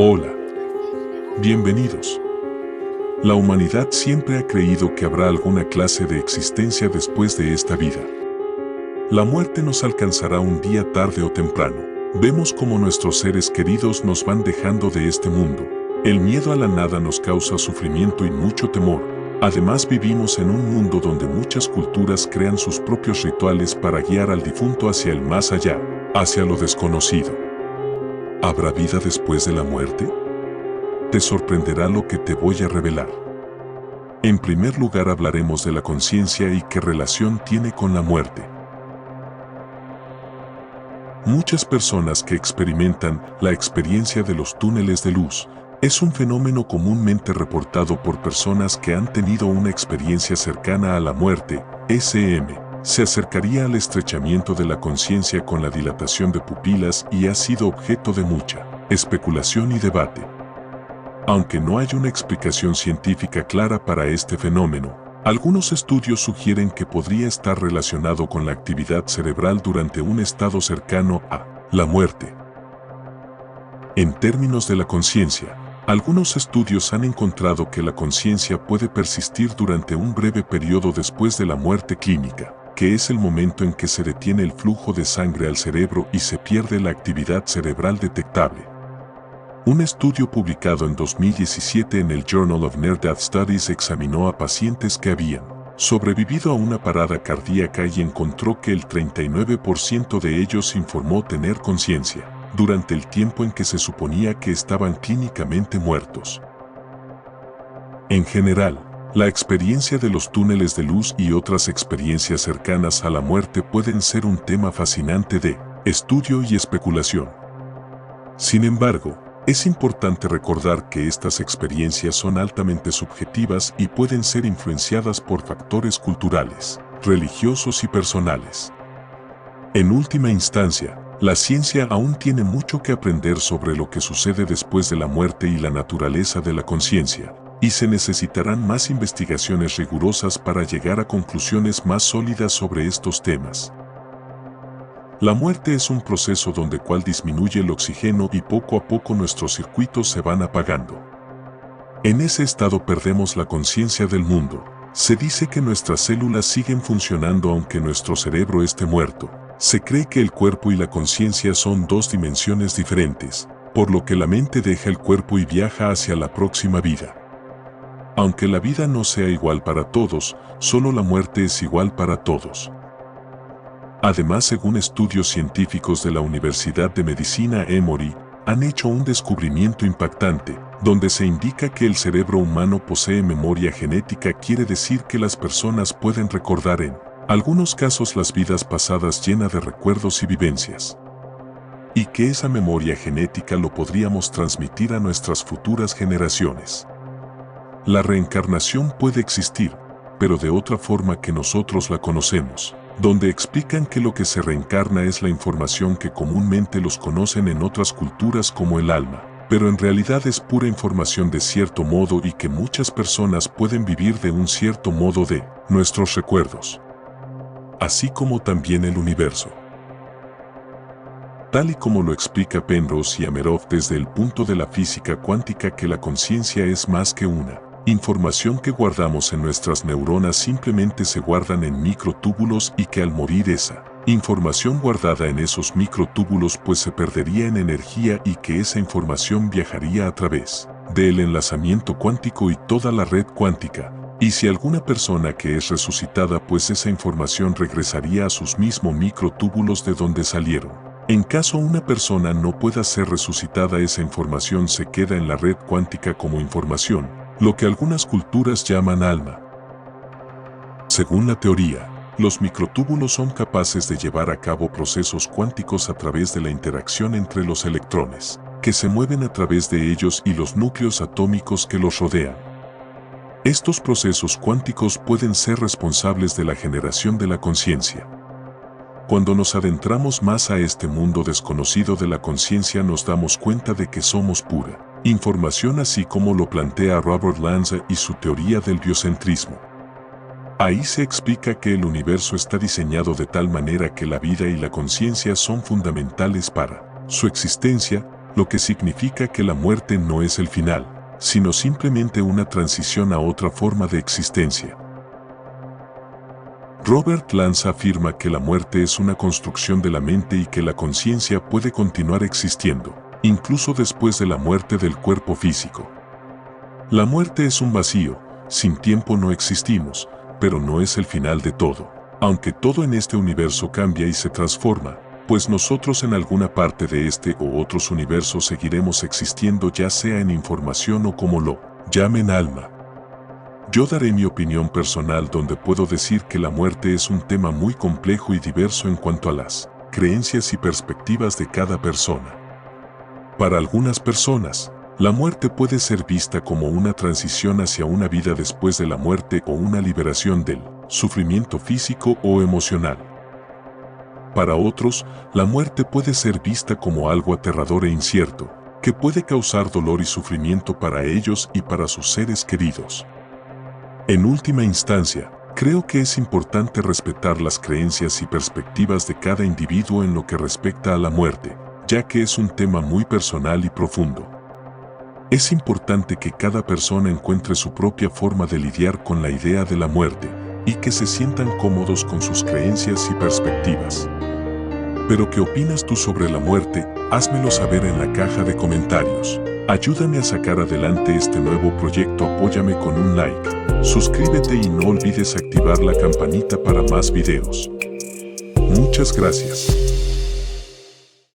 Hola. Bienvenidos. La humanidad siempre ha creído que habrá alguna clase de existencia después de esta vida. La muerte nos alcanzará un día tarde o temprano. Vemos cómo nuestros seres queridos nos van dejando de este mundo. El miedo a la nada nos causa sufrimiento y mucho temor. Además vivimos en un mundo donde muchas culturas crean sus propios rituales para guiar al difunto hacia el más allá, hacia lo desconocido. ¿Habrá vida después de la muerte? Te sorprenderá lo que te voy a revelar. En primer lugar hablaremos de la conciencia y qué relación tiene con la muerte. Muchas personas que experimentan la experiencia de los túneles de luz es un fenómeno comúnmente reportado por personas que han tenido una experiencia cercana a la muerte, SM. Se acercaría al estrechamiento de la conciencia con la dilatación de pupilas y ha sido objeto de mucha especulación y debate. Aunque no hay una explicación científica clara para este fenómeno, algunos estudios sugieren que podría estar relacionado con la actividad cerebral durante un estado cercano a la muerte. En términos de la conciencia, algunos estudios han encontrado que la conciencia puede persistir durante un breve periodo después de la muerte clínica, que es el momento en que se detiene el flujo de sangre al cerebro y se pierde la actividad cerebral detectable. Un estudio publicado en 2017 en el Journal of Near Death Studies examinó a pacientes que habían sobrevivido a una parada cardíaca y encontró que el 39% de ellos informó tener conciencia durante el tiempo en que se suponía que estaban clínicamente muertos. En general, la experiencia de los túneles de luz y otras experiencias cercanas a la muerte pueden ser un tema fascinante de estudio y especulación. Sin embargo, es importante recordar que estas experiencias son altamente subjetivas y pueden ser influenciadas por factores culturales, religiosos y personales. En última instancia, la ciencia aún tiene mucho que aprender sobre lo que sucede después de la muerte y la naturaleza de la conciencia, y se necesitarán más investigaciones rigurosas para llegar a conclusiones más sólidas sobre estos temas. La muerte es un proceso donde cual disminuye el oxígeno y poco a poco nuestros circuitos se van apagando. En ese estado perdemos la conciencia del mundo. Se dice que nuestras células siguen funcionando aunque nuestro cerebro esté muerto. Se cree que el cuerpo y la conciencia son dos dimensiones diferentes, por lo que la mente deja el cuerpo y viaja hacia la próxima vida. Aunque la vida no sea igual para todos, solo la muerte es igual para todos. Además, según estudios científicos de la Universidad de Medicina Emory, han hecho un descubrimiento impactante, donde se indica que el cerebro humano posee memoria genética, quiere decir que las personas pueden recordar en algunos casos las vidas pasadas llenas de recuerdos y vivencias. Y que esa memoria genética lo podríamos transmitir a nuestras futuras generaciones. La reencarnación puede existir, pero de otra forma que nosotros la conocemos, donde explican que lo que se reencarna es la información que comúnmente los conocen en otras culturas como el alma, pero en realidad es pura información de cierto modo y que muchas personas pueden vivir de un cierto modo de nuestros recuerdos, así como también el universo. Tal y como lo explica Penrose y Amerov desde el punto de la física cuántica, que la conciencia es más que una información que guardamos en nuestras neuronas, simplemente se guardan en microtúbulos y que al morir esa información guardada en esos microtúbulos pues se perdería en energía y que esa información viajaría a través del enlazamiento cuántico y toda la red cuántica. Y si alguna persona que es resucitada, pues esa información regresaría a sus mismos microtúbulos de donde salieron. En caso una persona no pueda ser resucitada, esa información se queda en la red cuántica como información, lo que algunas culturas llaman alma. Según la teoría, los microtúbulos son capaces de llevar a cabo procesos cuánticos a través de la interacción entre los electrones, que se mueven a través de ellos, y los núcleos atómicos que los rodean. Estos procesos cuánticos pueden ser responsables de la generación de la conciencia. Cuando nos adentramos más a este mundo desconocido de la conciencia, nos damos cuenta de que somos pura información, así como lo plantea Robert Lanza y su teoría del biocentrismo. Ahí se explica que el universo está diseñado de tal manera que la vida y la conciencia son fundamentales para su existencia, lo que significa que la muerte no es el final, sino simplemente una transición a otra forma de existencia. Robert Lanza afirma que la muerte es una construcción de la mente y que la conciencia puede continuar existiendo, incluso después de la muerte del cuerpo físico. La muerte es un vacío, sin tiempo no existimos, pero no es el final de todo. Aunque todo en este universo cambia y se transforma, pues nosotros en alguna parte de este o otros universos seguiremos existiendo, ya sea en información o como lo llamen alma. Yo daré mi opinión personal, donde puedo decir que la muerte es un tema muy complejo y diverso en cuanto a las creencias y perspectivas de cada persona. Para algunas personas, la muerte puede ser vista como una transición hacia una vida después de la muerte o una liberación del sufrimiento físico o emocional. Para otros, la muerte puede ser vista como algo aterrador e incierto, que puede causar dolor y sufrimiento para ellos y para sus seres queridos. En última instancia, creo que es importante respetar las creencias y perspectivas de cada individuo en lo que respecta a la muerte, ya que es un tema muy personal y profundo. Es importante que cada persona encuentre su propia forma de lidiar con la idea de la muerte y que se sientan cómodos con sus creencias y perspectivas. ¿Pero qué opinas tú sobre la muerte? Házmelo saber en la caja de comentarios. Ayúdame a sacar adelante este nuevo proyecto, apóyame con un like, suscríbete y no olvides activar la campanita para más videos. Muchas gracias.